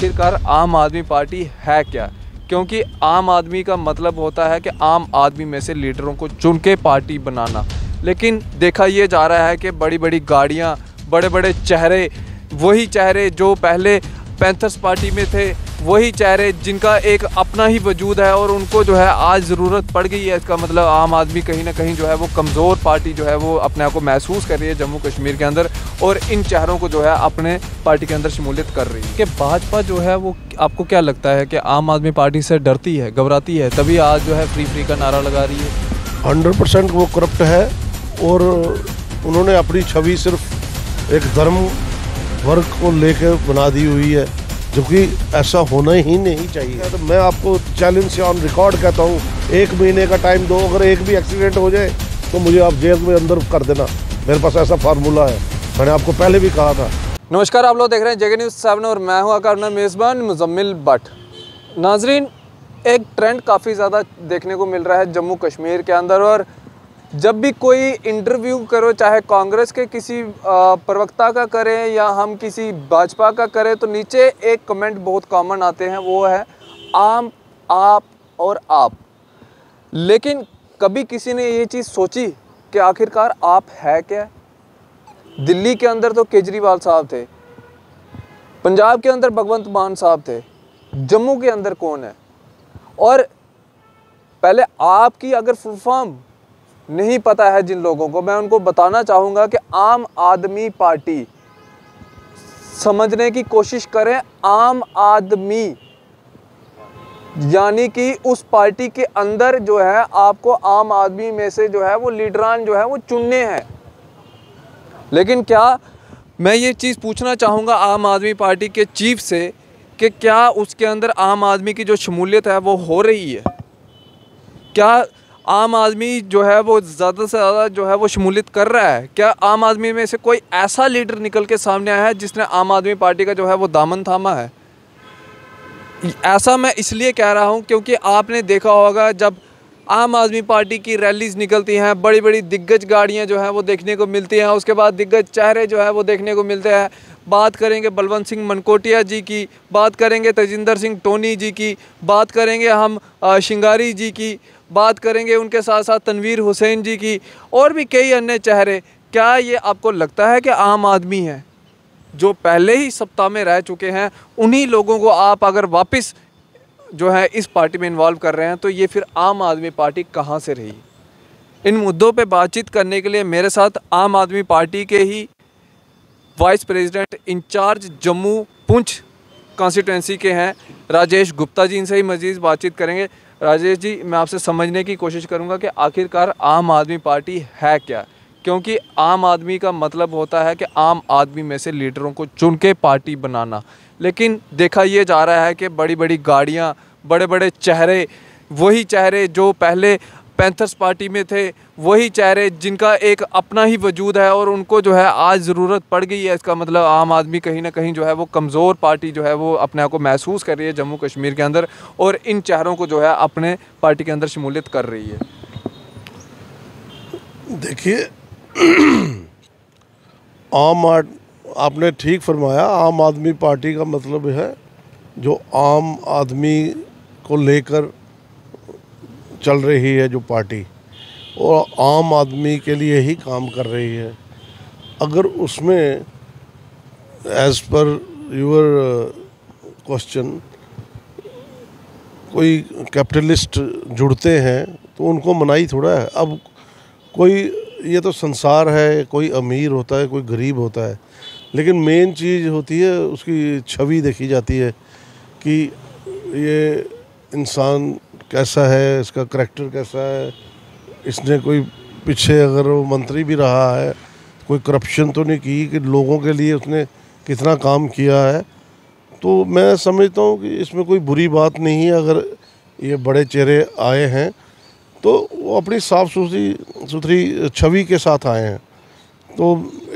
आखिरकार आम आदमी पार्टी है क्या। क्योंकि आम आदमी का मतलब होता है कि आम आदमी में से लीडरों को चुन के पार्टी बनाना, लेकिन देखा ये जा रहा है कि बड़ी बड़ी गाड़ियां, बड़े बड़े चेहरे, वही चेहरे जो पहले पैंथर्स पार्टी में थे, वही चेहरे जिनका एक अपना ही वजूद है और उनको जो है आज ज़रूरत पड़ गई है। इसका मतलब आम आदमी कहीं ना कहीं जो है वो कमज़ोर पार्टी जो है वो अपने आप को महसूस कर रही है जम्मू कश्मीर के अंदर, और इन चेहरों को जो है अपने पार्टी के अंदर शमूलियत कर रही है। कि भाजपा जो है वो, आपको क्या लगता है कि आम आदमी पार्टी से डरती है, घबराती है, तभी आज जो है फ्री का नारा लगा रही है? 100% वो करप्ट है और उन्होंने अपनी छवि सिर्फ एक धर्म वर्ग को लेकर बना दी हुई है, जो कि ऐसा होना ही नहीं चाहिए। तो मैं आपको चैलेंज से ऑन रिकॉर्ड कहता हूँ, 1 महीने का टाइम दो, अगर एक भी एक्सीडेंट हो जाए तो मुझे आप जेल में अंदर कर देना, मेरे पास ऐसा फार्मूला है, मैंने आपको पहले भी कहा था। नमस्कार, आप लोग देख रहे हैं जगह न्यूज़ 7 और मैं हूँ आपका अपना मेज़बान मुजम्मिल भट्ट। नाजरीन, एक ट्रेंड काफ़ी ज़्यादा देखने को मिल रहा है जम्मू कश्मीर के अंदर, और जब भी कोई इंटरव्यू करो, चाहे कांग्रेस के किसी प्रवक्ता का करें या हम किसी भाजपा का करें, तो नीचे एक कमेंट बहुत कॉमन आते हैं, वो है आम, आप और आप। लेकिन कभी किसी ने ये चीज़ सोची कि आखिरकार आप है क्या? दिल्ली के अंदर तो केजरीवाल साहब थे, पंजाब के अंदर भगवंत मान साहब थे, जम्मू के अंदर कौन है? और पहले आपकी अगर फुल फॉर्म नहीं पता है जिन लोगों को, मैं उनको बताना चाहूँगा कि आम आदमी पार्टी, समझने की कोशिश करें, आम आदमी यानी कि उस पार्टी के अंदर जो है आपको आम आदमी में से जो है वो लीडरान जो है वो चुनने हैं। लेकिन क्या, मैं ये चीज़ पूछना चाहूँगा आम आदमी पार्टी के चीफ से कि क्या उसके अंदर आम आदमी की जो शमूलियत है वो हो रही है? क्या आम आदमी जो है वो ज़्यादा से ज़्यादा जो है वो शमूलियत कर रहा है? क्या आम आदमी में से कोई ऐसा लीडर निकल के सामने आया है जिसने आम आदमी पार्टी का जो है वो दामन थामा है? ऐसा मैं इसलिए कह रहा हूं क्योंकि आपने देखा होगा जब आम आदमी पार्टी की रैलीज निकलती हैं, बड़ी बड़ी दिग्गज गाड़ियां जो हैं वो देखने को मिलती हैं, उसके बाद दिग्गज चेहरे जो है वो देखने को मिलते हैं। बात करेंगे बलवंत सिंह मनकोटिया जी की, बात करेंगे तेजिंदर सिंह टोनी जी की, बात करेंगे हम शिंगारी जी की, बात करेंगे उनके साथ साथ तनवीर हुसैन जी की, और भी कई अन्य चेहरे। क्या ये आपको लगता है कि आम आदमी है जो पहले ही सत्ता में रह चुके हैं, उन्हीं लोगों को आप अगर वापस जो है इस पार्टी में इन्वॉल्व कर रहे हैं, तो ये फिर आम आदमी पार्टी कहाँ से रही? इन मुद्दों पे बातचीत करने के लिए मेरे साथ आम आदमी पार्टी के ही vice president incharge Jammu Poonch constituency के हैं राजेश गुप्ता जी, इनसे ही मज़ीद बातचीत करेंगे। राजेश जी, मैं आपसे समझने की कोशिश करूंगा कि आखिरकार आम आदमी पार्टी है क्या। क्योंकि आम आदमी का मतलब होता है कि आम आदमी में से लीडरों को चुन के पार्टी बनाना, लेकिन देखा ये जा रहा है कि बड़ी बड़ी गाड़ियां, बड़े बड़े चेहरे, वही चेहरे जो पहले पैंथर्स पार्टी में थे, वही चेहरे जिनका एक अपना ही वजूद है और उनको जो है आज ज़रूरत पड़ गई है। इसका मतलब आम आदमी कहीं ना कहीं जो है वो कमज़ोर पार्टी जो है वो अपने आप को महसूस कर रही है जम्मू कश्मीर के अंदर, और इन चेहरों को जो है अपने पार्टी के अंदर शमूलियत कर रही है। देखिए, आपने ठीक फरमाया, आम आदमी पार्टी का मतलब है जो आम आदमी को लेकर चल रही है जो पार्टी, और आम आदमी के लिए ही काम कर रही है। अगर उसमें एज़ पर यूर क्वेश्चन कोई कैपिटलिस्ट जुड़ते हैं तो उनको मनाही थोड़ा है। अब कोई, ये तो संसार है, कोई अमीर होता है, कोई गरीब होता है, लेकिन मेन चीज़ होती है उसकी छवि देखी जाती है कि ये इंसान कैसा है, इसका करैक्टर कैसा है, इसने कोई पीछे अगर वो मंत्री भी रहा है कोई करप्शन तो नहीं की, कि लोगों के लिए उसने कितना काम किया है। तो मैं समझता हूँ कि इसमें कोई बुरी बात नहीं है। अगर ये बड़े चेहरे आए हैं तो वो अपनी साफ़ सुथरी छवि के साथ आए हैं। तो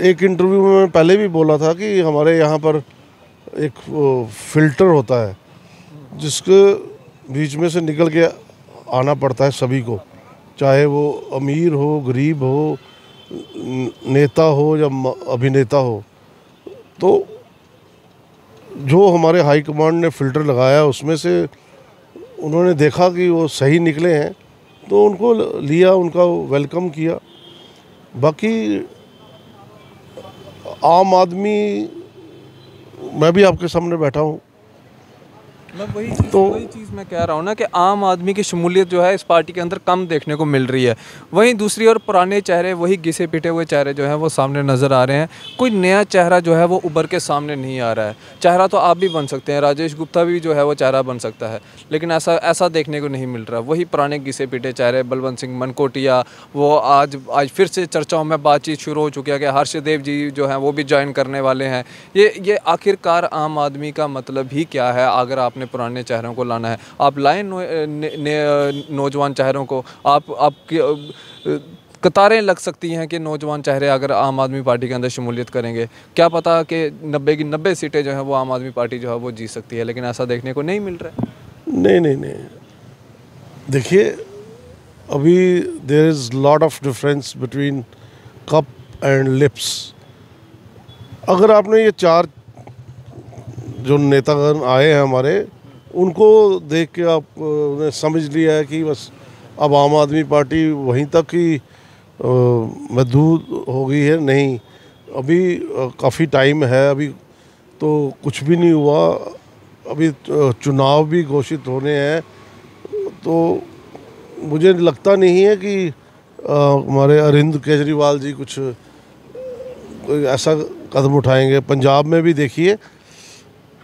एक इंटरव्यू में मैं पहले भी बोला था कि हमारे यहाँ पर एक फ़िल्टर होता है जिसके बीच में से निकल के आना पड़ता है सभी को, चाहे वो अमीर हो, गरीब हो, नेता हो या अभिनेता हो। तो जो हमारे हाई कमांड ने फ़िल्टर लगाया उसमें से उन्होंने देखा कि वो सही निकले हैं तो उनको लिया, उनका वेलकम किया। बाकी आम आदमी, मैं भी आपके सामने बैठा हूँ, मैं वही चीज़ मैं कह रहा हूँ ना कि आम आदमी की शमूलियत जो है इस पार्टी के अंदर कम देखने को मिल रही है। वहीं दूसरी ओर पुराने चेहरे, वही घिसे पिटे हुए चेहरे जो हैं वो सामने नज़र आ रहे हैं। कोई नया चेहरा जो है वो उभर के सामने नहीं आ रहा है। चेहरा तो आप भी बन सकते हैं, राजेश गुप्ता भी जो है वो चेहरा बन सकता है, लेकिन ऐसा देखने को नहीं मिल रहा। वही पुराने घिसे पिटे चेहरे, बलवंत सिंह मनकोटिया, वो आज फिर से चर्चाओं में बातचीत शुरू हो चुकी है कि हर्षदेव जी जो हैं वो भी ज्वाइन करने वाले हैं। ये आखिरकार आम आदमी का मतलब ही क्या है? अगर आपने पुराने चेहरों को लाना है, आप लाएं नौजवान चेहरों को। आपकी कतारें लग सकती हैं कि नौजवान चेहरे अगर आम आदमी पार्टी के अंदर शमूलियत करेंगे, क्या पता कि 90 की 90 सीटें जो हैं वो आम आदमी पार्टी जो है वो जीत सकती है, लेकिन ऐसा देखने को नहीं मिल रहा है। नहीं, देखिए, अभी there is lot of difference between cup and lips. अगर आपने ये 4 जो नेतागण आए हैं हमारे, उनको देख के आपने समझ लिया है कि बस अब आम आदमी पार्टी वहीं तक ही महदूद हो गई है। नहीं, अभी काफ़ी टाइम है, अभी तो कुछ भी नहीं हुआ, अभी चुनाव भी घोषित होने हैं। तो मुझे लगता नहीं है कि हमारे अरविंद केजरीवाल जी कुछ कोई ऐसा कदम उठाएंगे। पंजाब में भी देखिए,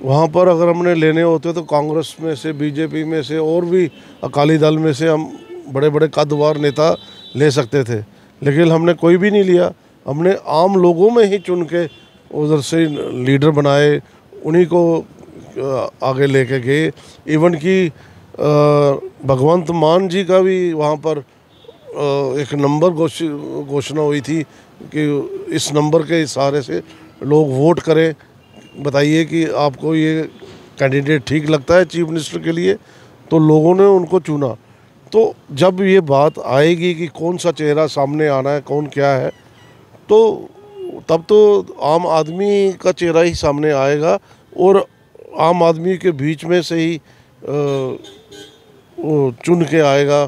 वहाँ पर अगर हमने लेने होते तो कांग्रेस में से, बीजेपी में से और भी अकाली दल में से हम बड़े बड़े कदवार नेता ले सकते थे, लेकिन हमने कोई भी नहीं लिया। हमने आम लोगों में ही चुन के उधर से लीडर बनाए, उन्हीं को आगे लेके गए। इवन कि भगवंत मान जी का भी वहाँ पर एक नंबर घोषणा हुई थी कि इस नंबर के इशारे से लोग वोट करें, बताइए कि आपको ये कैंडिडेट ठीक लगता है चीफ मिनिस्टर के लिए। तो लोगों ने उनको चुना। तो जब ये बात आएगी कि कौन सा चेहरा सामने आना है, कौन क्या है, तो तब तो आम आदमी का चेहरा ही सामने आएगा और आम आदमी के बीच में से ही वो चुन के आएगा।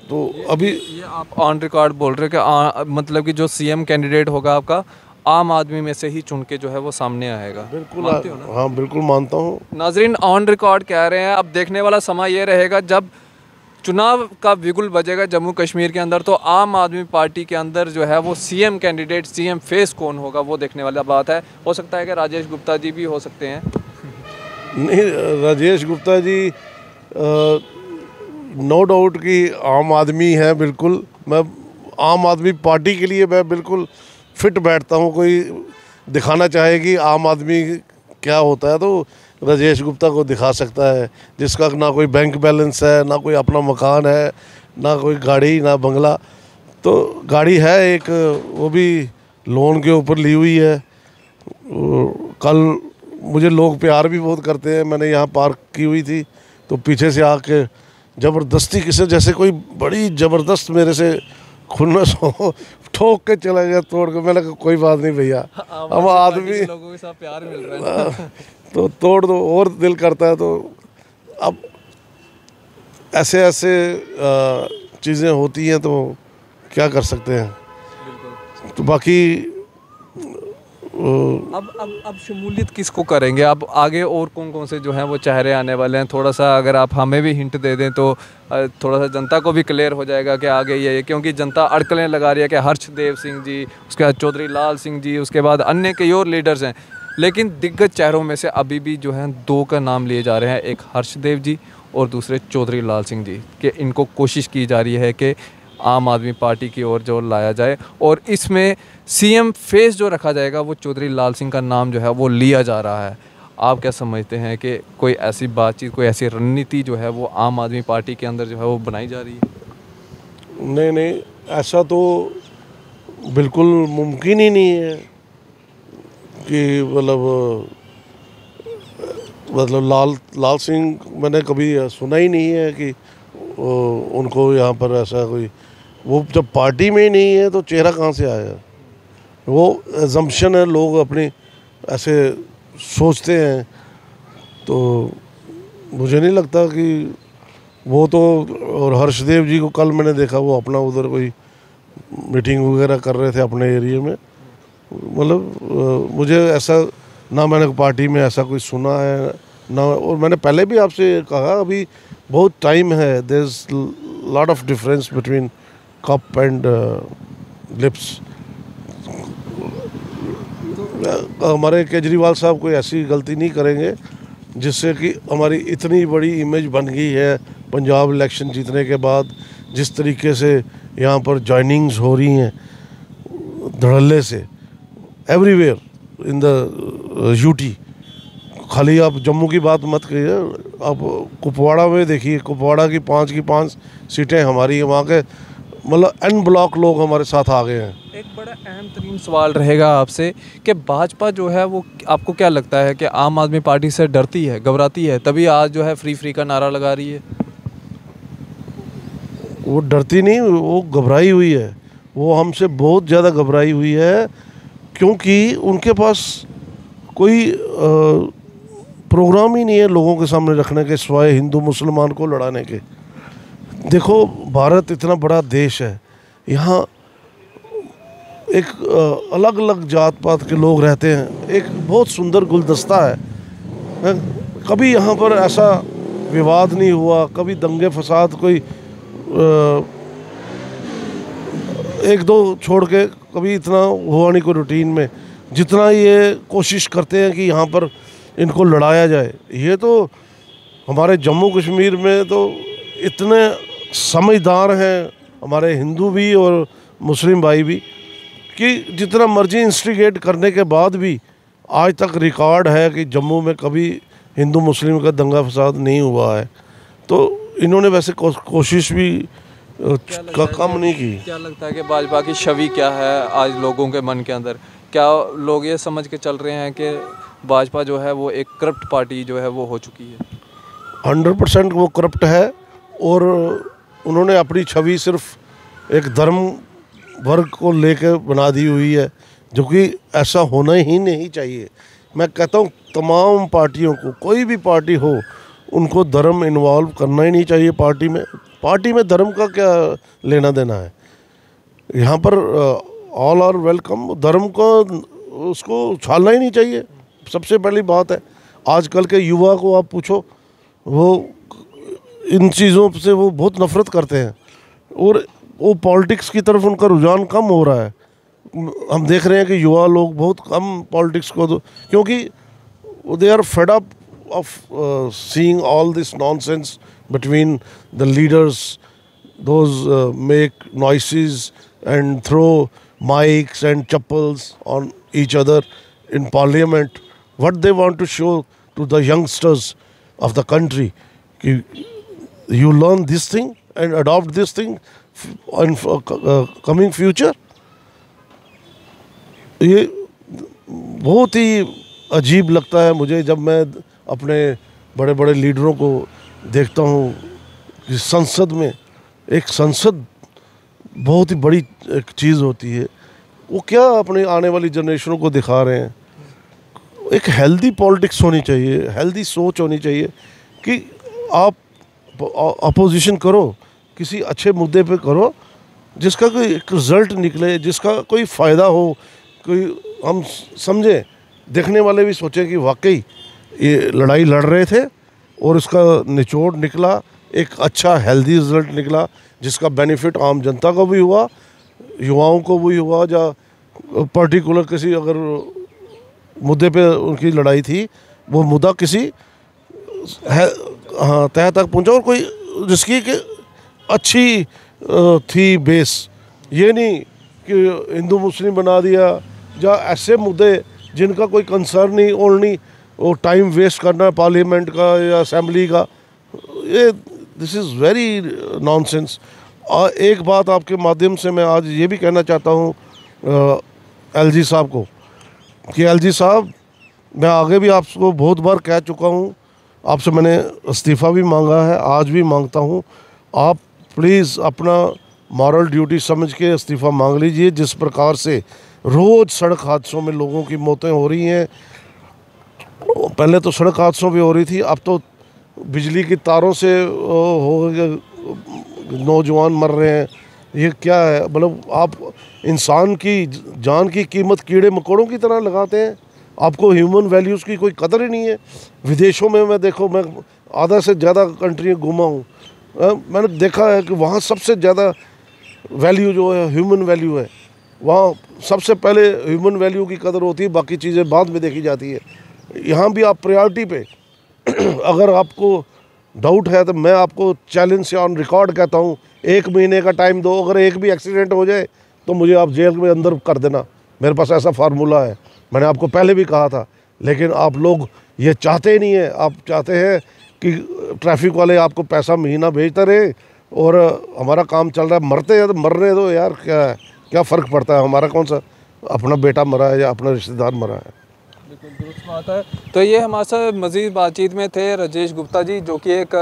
तो अभी ये आप ऑन रिकॉर्ड बोल रहे हो कि मतलब कि जो सीएम कैंडिडेट होगा आपका आम आदमी में से ही चुन के जो है वो सामने आएगा? बिल्कुल, हाँ बिल्कुल मानता हूँ। नाजरीन, ऑन रिकॉर्ड कह रहे हैं। अब देखने वाला समय ये रहेगा जब चुनाव का बिगुल बजेगा जम्मू कश्मीर के अंदर, तो आम आदमी पार्टी के अंदर जो है वो सीएम कैंडिडेट, सीएम फेस कौन होगा वो देखने वाला बात है। हो सकता है कि राजेश गुप्ता जी भी हो सकते हैं। नहीं, राजेश गुप्ता जी नो डाउट कि आम आदमी है। बिल्कुल, मैं आम आदमी पार्टी के लिए मैं बिल्कुल फिट बैठता हूँ। कोई दिखाना चाहे कि आम आदमी क्या होता है तो राजेश गुप्ता को दिखा सकता है, जिसका ना कोई बैंक बैलेंस है, ना कोई अपना मकान है, ना कोई गाड़ी, ना बंगला। तो गाड़ी है एक, वो भी लोन के ऊपर ली हुई है। कल मुझे लोग प्यार भी बहुत करते हैं। मैंने यहाँ पार्क की हुई थी तो पीछे से आके ज़बरदस्ती किसी जैसे कोई बड़ी ज़बरदस्त मेरे से खुन्नस हो, ठोक के चला गया, तोड़ के। मैंने कहा कोई बात नहीं भैया, अब आदमी लोगों के साथ प्यार मिल रहा है तो तोड़ दो, और दिल करता है। तो अब ऐसे ऐसे चीज़ें होती हैं तो क्या कर सकते हैं। तो बाकी अब शमूलियत किसको करेंगे? अब आगे और कौन कौन से जो हैं वो चेहरे आने वाले हैं? थोड़ा सा अगर आप हमें भी हिंट दे दें तो थोड़ा सा जनता को भी क्लियर हो जाएगा कि आगे ये, क्योंकि जनता अड़कलें लगा रही है कि हर्षदेव सिंह जी, उसके बाद चौधरी लाल सिंह जी, उसके बाद अन्य कई और लीडर्स हैं, लेकिन दिग्गज चेहरों में से अभी भी जो है 2 का नाम लिए जा रहे हैं, एक हर्षदेव जी और दूसरे चौधरी लाल सिंह जी, कि इनको कोशिश की जा रही है कि आम आदमी पार्टी की ओर जो लाया जाए। और इसमें सीएम फेस जो रखा जाएगा वो चौधरी लाल सिंह का नाम जो है वो लिया जा रहा है। आप क्या समझते हैं कि कोई ऐसी बातचीत, कोई ऐसी रणनीति जो है वो आम आदमी पार्टी के अंदर जो है वो बनाई जा रही है? नहीं, ऐसा तो बिल्कुल मुमकिन ही नहीं है कि मतलब लाल सिंह मैंने कभी सुना ही नहीं है कि उनको यहाँ पर ऐसा कोई, वो जब पार्टी में ही नहीं है तो चेहरा कहाँ से आएगा? वो एजम्पशन है, लोग अपनी ऐसे सोचते हैं। तो मुझे नहीं लगता कि वो तो, और हर्षदेव जी को कल मैंने देखा वो अपना उधर कोई मीटिंग वगैरह कर रहे थे अपने एरिया में। मतलब मुझे ऐसा ना मैंने पार्टी में ऐसा कोई सुना है ना, और मैंने पहले भी आपसे कहा अभी बहुत टाइम है, there is lot of difference between cup and lips. हमारे केजरीवाल साहब कोई ऐसी गलती नहीं करेंगे जिससे कि हमारी इतनी बड़ी इमेज बन गई है पंजाब इलेक्शन जीतने के बाद, जिस तरीके से यहाँ पर जॉइनिंग्स हो रही हैं धड़ल्ले से एवरीवेयर इन द यूटी। खाली आप जम्मू की बात मत करिए, आप कुपवाड़ा में देखिए, कुपवाड़ा की 5 की 5 सीटें हमारी हैं, वहाँ के मतलब एन ब्लॉक लोग हमारे साथ आ गए हैं। एक बड़ा अहम तरीन सवाल रहेगा आपसे कि भाजपा जो है वो, आपको क्या लगता है कि आम आदमी पार्टी से डरती है, घबराती है, तभी आज जो है फ्री का नारा लगा रही है? वो डरती नहीं, वो घबराई हुई है, वो हमसे बहुत ज़्यादा घबराई हुई है, क्योंकि उनके पास कोई प्रोग्राम ही नहीं है लोगों के सामने रखने के सिवाय हिंदू मुसलमान को लड़ाने के। देखो भारत इतना बड़ा देश है, यहाँ एक अलग अलग जात पात के लोग रहते हैं, एक बहुत सुंदर गुलदस्ता है। कभी यहाँ पर ऐसा विवाद नहीं हुआ, कभी दंगे फसाद कोई एक दो छोड़ के कभी इतना हुआ नहीं कोई रूटीन में, जितना ये कोशिश करते हैं कि यहाँ पर इनको लड़ाया जाए। ये तो हमारे जम्मू कश्मीर में तो इतने समझदार हैं हमारे हिंदू भी और मुस्लिम भाई भी, कि जितना मर्जी इंस्टिगेट करने के बाद भी आज तक रिकॉर्ड है कि जम्मू में कभी हिंदू मुस्लिम का दंगा फसाद नहीं हुआ है। तो इन्होंने वैसे कोशिश भी कम नहीं की। क्या लगता है कि भाजपा की छवि क्या है आज लोगों के मन के अंदर? क्या लोग ये समझ के चल रहे हैं कि भाजपा जो है वो एक करप्ट पार्टी जो है वो हो चुकी है? 100% वो करप्ट है, और उन्होंने अपनी छवि सिर्फ एक धर्म वर्ग को लेकर बना दी हुई है, जो कि ऐसा होना ही नहीं चाहिए। मैं कहता हूँ तमाम पार्टियों को, कोई भी पार्टी हो, उनको धर्म इन्वॉल्व करना ही नहीं चाहिए पार्टी में। पार्टी में धर्म का क्या लेना देना है? यहाँ पर ऑल आर वेलकम, धर्म को उसको उछालना ही नहीं चाहिए, सबसे पहली बात है। आजकल के युवा को आप पूछो, वो इन चीज़ों से वो बहुत नफ़रत करते हैं, और वो पॉलिटिक्स की तरफ उनका रुझान कम हो रहा है। हम देख रहे हैं कि युवा लोग बहुत कम पॉलिटिक्स को, क्योंकि they are fed up of seeing all this nonsense between the leaders, those make noises and throw mics and chappals on each other in parliament. What they want to show to the youngsters of the country, you learn this thing and adopt this thing in coming future. ये बहुत ही अजीब लगता है मुझे जब मैं अपने बड़े बड़े लीडरों को देखता हूँ कि संसद में, एक संसद बहुत ही बड़ी एक चीज़ होती है, वो क्या अपने आने वाली जनरेशनों को दिखा रहे हैं। एक हेल्दी पॉलिटिक्स होनी चाहिए, हेल्दी सोच होनी चाहिए कि आप अपोजिशन करो, किसी अच्छे मुद्दे पे करो जिसका कोई एक रिज़ल्ट निकले, जिसका कोई फ़ायदा हो, कोई हम समझें, देखने वाले भी सोचें कि वाकई ये लड़ाई लड़ रहे थे और इसका निचोड़ निकला, एक अच्छा हेल्दी रिज़ल्ट निकला, जिसका बेनिफिट आम जनता को भी हुआ, युवाओं को भी हुआ, या पर्टिकुलर किसी अगर मुद्दे पे उनकी लड़ाई थी, वो मुद्दा किसी तह तक पहुंचा, और कोई जिसकी कि अच्छी थी बेस। ये नहीं कि हिंदू मुस्लिम बना दिया, या ऐसे मुद्दे जिनका कोई कंसर्न नहीं, ओनली वो टाइम वेस्ट करना है पार्लियामेंट का या असेंबली का, ये दिस इज़ वेरी नॉनसेंस। एक बात आपके माध्यम से मैं आज ये भी कहना चाहता हूँ एलजी साहब को, कि एलजी साहब, मैं आगे भी आपको बहुत बार कह चुका हूँ, आपसे मैंने इस्तीफ़ा भी मांगा है, आज भी मांगता हूँ, आप प्लीज़ अपना मॉरल ड्यूटी समझ के इस्तीफ़ा मांग लीजिए। जिस प्रकार से रोज़ सड़क हादसों में लोगों की मौतें हो रही हैं, पहले तो सड़क हादसों भी हो रही थी, अब तो बिजली की तारों से नौजवान मर रहे हैं। ये क्या है? मतलब आप इंसान की जान की कीमत कीड़े मकोड़ों की तरह लगाते हैं। आपको ह्यूमन वैल्यूज़ की कोई कदर ही नहीं है। विदेशों में मैं देखो, मैं आधा से ज़्यादा कंट्री घूमा हूँ, मैंने देखा है कि वहाँ सबसे ज़्यादा वैल्यू जो है ह्यूमन वैल्यू है। वहाँ सबसे पहले ह्यूमन वैल्यू की कदर होती है, बाकी चीज़ें बाद में देखी जाती है। यहाँ भी आप प्रायोरिटी पे अगर आपको डाउट है तो मैं आपको चैलेंज से ऑन रिकॉर्ड कहता हूँ, 1 महीने का टाइम दो। अगर एक भी एक्सीडेंट हो जाए तो मुझे आप जेल में अंदर कर देना, मेरे पास ऐसा फार्मूला है। मैंने आपको पहले भी कहा था, लेकिन आप लोग ये चाहते ही नहीं है। आप चाहते हैं कि ट्रैफिक वाले आपको पैसा महीना भेजते रहे और हमारा काम चल रहा है। मरते हैं तो मरने दो यार, क्या फ़र्क पड़ता है? हमारा कौन सा अपना बेटा मरा है या अपना रिश्तेदार मरा है। बिल्कुल दुरुस्त बात है। तो ये हमारे साथ मज़ीद बातचीत में थे राजेश गुप्ता जी, जो कि एक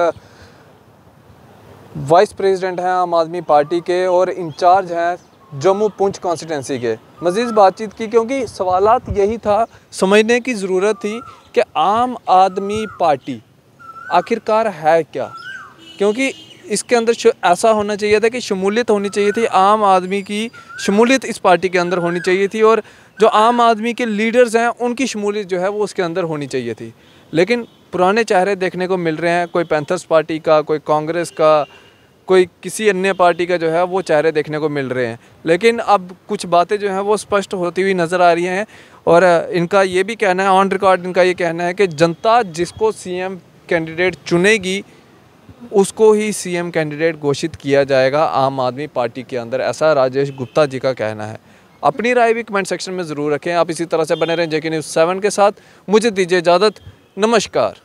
वाइस प्रेसिडेंट हैं आम आदमी पार्टी के और इंचार्ज हैं जम्मू पुंछ कॉन्स्टिटेंसी के। मज़ीद बातचीत की क्योंकि सवालात यही था, समझने की ज़रूरत थी कि आम आदमी पार्टी आखिरकार है क्या। क्योंकि इसके अंदर ऐसा होना चाहिए था कि शमूलियत होनी चाहिए थी, आम आदमी की शमूलियत इस पार्टी के अंदर होनी चाहिए थी, और जो आम आदमी के लीडर्स हैं उनकी शमूलियत जो है वो उसके अंदर होनी चाहिए थी। लेकिन पुराने चेहरे देखने को मिल रहे हैं, कोई पैंथर्स पार्टी का, कोई कांग्रेस का, कोई किसी अन्य पार्टी का जो है वो चेहरे देखने को मिल रहे हैं। लेकिन अब कुछ बातें जो हैं वो स्पष्ट होती हुई नज़र आ रही हैं, और इनका ये भी कहना है, ऑन रिकॉर्ड इनका ये कहना है कि जनता जिसको सीएम कैंडिडेट चुनेगी उसको ही सीएम कैंडिडेट घोषित किया जाएगा आम आदमी पार्टी के अंदर। ऐसा राजेश गुप्ता जी का कहना है। अपनी राय भी कमेंट सेक्शन में ज़रूर रखें। आप इसी तरह से बने रहें JK News 7 के साथ। मुझे दीजिए इजाज़त, नमस्कार।